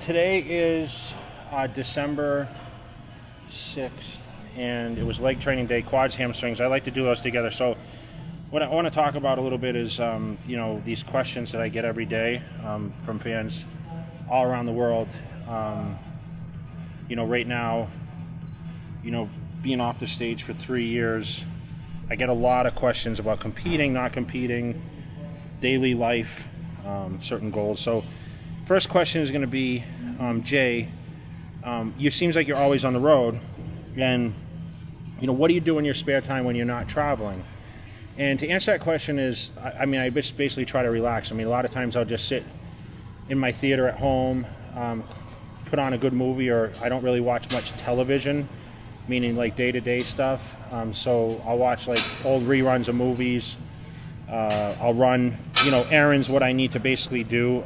Today is December 6th, and it was leg training day, quads, hamstrings. I like to do those together. So what I want to talk about a little bit is, these questions that I get every day from fans all around the world. Right now, being off the stage for 3 years, I get a lot of questions about competing, not competing, daily life, certain goals. So first question is going to be, Jay, it seems like you're always on the road, and what do you do in your spare time when you're not traveling? And to answer that question is, I just basically try to relax. A lot of times I'll just sit in my theater at home, put on a good movie, or I don't really watch much television, meaning like day-to-day stuff. So I'll watch like old reruns of movies. I'll run, errands, what I need to basically do,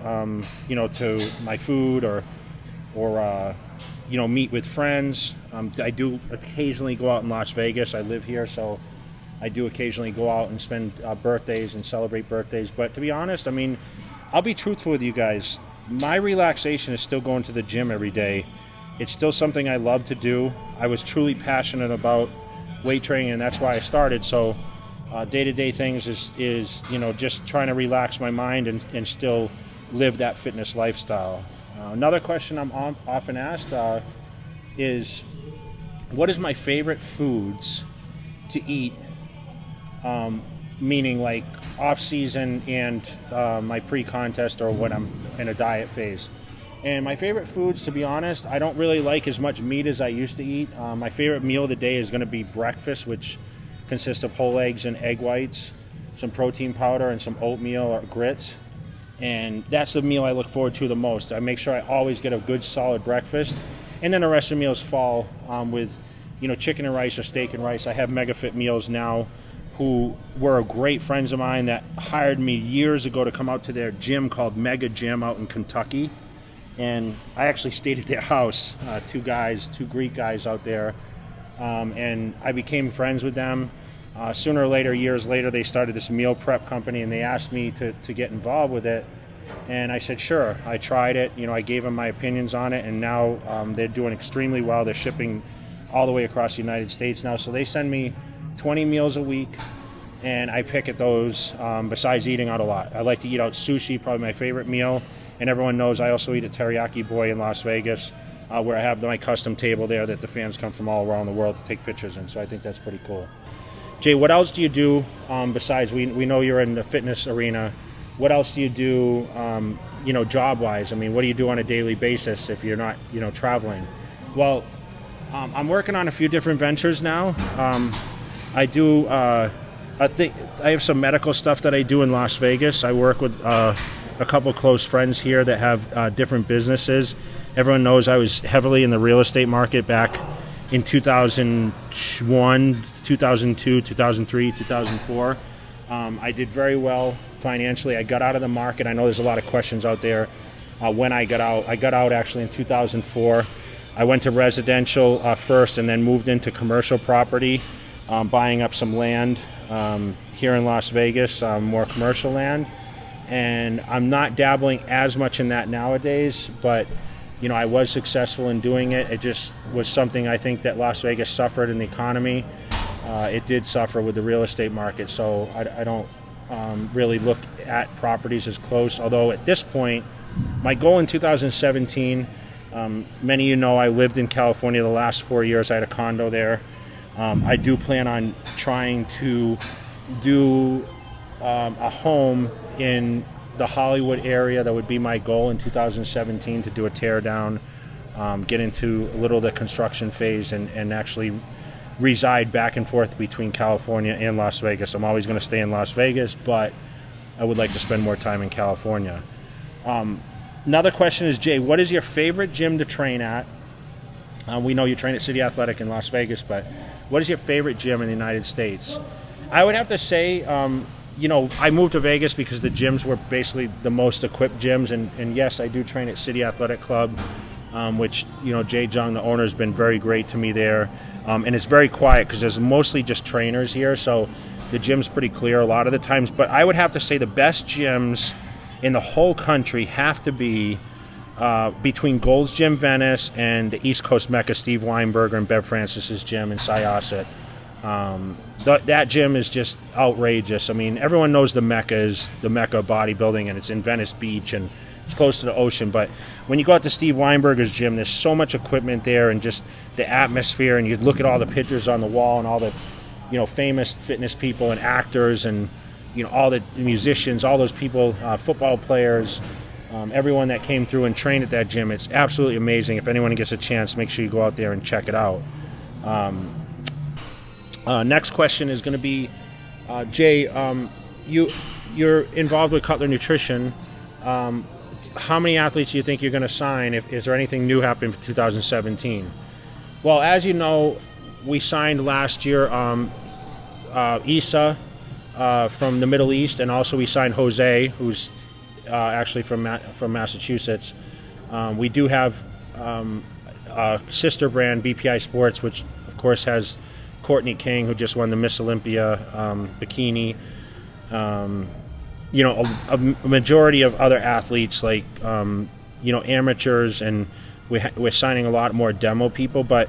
to my food or meet with friends. I do occasionally go out in Las Vegas. I live here, so I do occasionally go out and spend birthdays and celebrate birthdays. But to be honest, I'll be truthful with you guys. My relaxation is still going to the gym every day. It's still something I love to do. I was truly passionate about weight training, and that's why I started. So day-to-day things is just trying to relax my mind and still live that fitness lifestyle. Another question I'm often asked is, what is my favorite foods to eat, meaning like off-season and my pre-contest or when I'm in a diet phase. And my favorite foods, to be honest, I don't really like as much meat as I used to eat. My favorite meal of the day is going to be breakfast, which consists of whole eggs and egg whites, some protein powder, and some oatmeal or grits. And that's the meal I look forward to the most. I make sure I always get a good solid breakfast, and then the rest of the meals fall with chicken and rice or steak and rice. I have MegaFit Meals now, who were great friends of mine that hired me years ago to come out to their gym called Mega Gym out in Kentucky. And I actually stayed at their house, two Greek guys out there, and I became friends with them. Sooner or later, years later, they started this meal prep company, and they asked me to get involved with it. And I said, sure. I tried it. I gave them my opinions on it, and now they're doing extremely well. They're shipping all the way across the United States now. So they send me 20 meals a week, and I pick at those, besides eating out a lot. I like to eat out sushi, probably my favorite meal. And everyone knows I also eat at Teriyaki Boy in Las Vegas, where I have my custom table there that the fans come from all around the world to take pictures in. So I think that's pretty cool. Jay, what else do you do besides, we know you're in the fitness arena. What else do you do, job-wise? What do you do on a daily basis if you're not, traveling? Well, I'm working on a few different ventures now. I have some medical stuff that I do in Las Vegas. I work with a couple close friends here that have different businesses. Everyone knows I was heavily in the real estate market back in 2001, 2002, 2003, 2004. I did very well financially. I got out of the market. I know there's a lot of questions out there when I got out. I got out actually in 2004. I went to residential first and then moved into commercial property, buying up some land here in Las Vegas, more commercial land. And I'm not dabbling as much in that nowadays, but I was successful in doing it. It just was something I think that Las Vegas suffered in the economy. It did suffer with the real estate market, so I don't really look at properties as close. Although at this point, my goal in 2017, many of I lived in California the last 4 years. I had a condo there. I do plan on trying to do a home in the Hollywood area. That would be my goal in 2017, to do a tear down, get into a little of the construction phase, and actually reside back and forth between California and Las Vegas. I'm always going to stay in Las Vegas, but I would like to spend more time in California. Another question is, Jay, what is your favorite gym to train at? We know you train at City Athletic in Las Vegas, but what is your favorite gym in the United States? I would have to say, I moved to Vegas because the gyms were basically the most equipped gyms, and yes, I do train at City Athletic Club, which, Jay Jung, the owner, has been very great to me there. And it's very quiet because there's mostly just trainers here, so the gym's pretty clear a lot of the times. But I would have to say the best gyms in the whole country have to be between Gold's Gym Venice and the East Coast Mecca, Steve Weinberger and Bev Francis's gym in Syosset. That gym is just outrageous. I mean, everyone knows the Mecca is the Mecca of bodybuilding, and it's in Venice Beach, and it's close to the ocean. But when you go out to Steve Weinberger's gym, there's so much equipment there, and just the atmosphere, and you look at all the pictures on the wall and all the, famous fitness people and actors and, all the musicians, all those people, football players, everyone that came through and trained at that gym. It's absolutely amazing. If anyone gets a chance, make sure you go out there and check it out. Next question is going to be, Jay, you're involved with Cutler Nutrition. How many athletes do you think you're going to sign? Is there anything new happening for 2017? Well, as you know, we signed last year Isa from the Middle East, and also we signed Jose, who's actually from Massachusetts. We do have a sister brand, BPI Sports, which of course has Courtney King, who just won the Miss Olympia bikini. A majority of other athletes, like amateurs, and we're signing a lot more demo people. But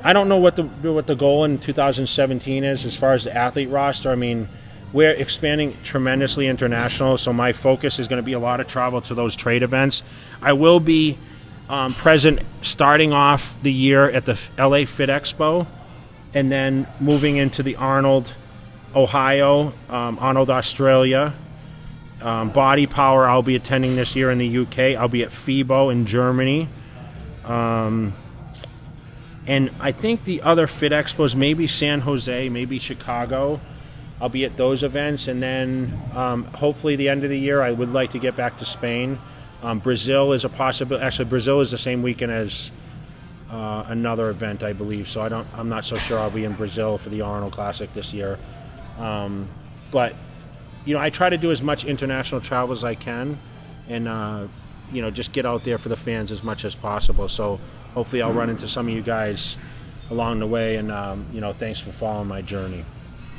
I don't know what the goal in 2017 is as far as the athlete roster. I mean, we're expanding tremendously international, so my focus is going to be a lot of travel to those trade events. I will be present starting off the year at the LA Fit Expo, and then moving into the Arnold, Ohio, Arnold, Australia. Body Power, I'll be attending this year in the UK. I'll be at FIBO in Germany. And I think the other Fit Expos, maybe San Jose, maybe Chicago. I'll be at those events. And then hopefully the end of the year, I would like to get back to Spain. Brazil is a possibility. Actually, Brazil is the same weekend as another event, I believe. So I'm not so sure I'll be in Brazil for the Arnold Classic this year. But I try to do as much international travel as I can, and just get out there for the fans as much as possible. So hopefully I'll run into some of you guys along the way, and thanks for following my journey.